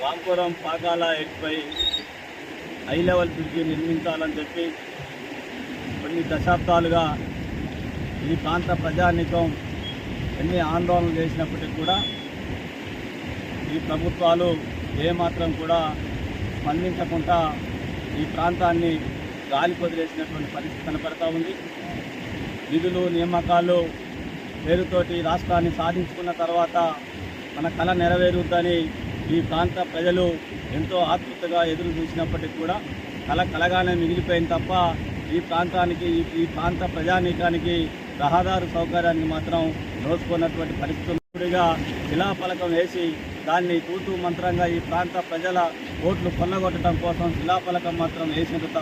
రాంపురం పాకాల ఎడ్పై high level bridge నిర్మించాలని చెప్పి కొన్ని దశాబ్దాలుగా ఈ ప్రాంత ప్రజానీకం ఎన్ని ఆందోళనలు చేసినప్పటికీ కూడా ఈ ప్రభుత్వాలు ఏమాత్రం కూడా స్పందించకుండా ఈ ప్రాంతాన్ని గాలి వదిలేసినటువంటి పరిస్థితి కనపడతా ఉంది. నిధులు నియామకాలు పేరుతోటి రాష్ట్రాన్ని సాధించుకున్న తర్వాత మన కళ నెరవేరుద్దని ఈ ప్రాంత ప్రజలు ఎంతో ఆతృతగా ఎదురు చూసినప్పటికీ కూడా కలగానే మిగిలిపోయింది తప్ప ఈ ప్రాంతానికి ఈ ప్రాంత ప్రజానీకానికి రహదారు సౌకర్యాన్ని మాత్రం నోచుకున్నటువంటి పరిస్థితులుగా శిలాఫలకం వేసి దాన్ని తూతూ మంత్రంగా ఈ ప్రాంత ప్రజల ఓట్లు కొల్లగొట్టడం కోసం శిలాఫలకం మాత్రం వేసినందుకు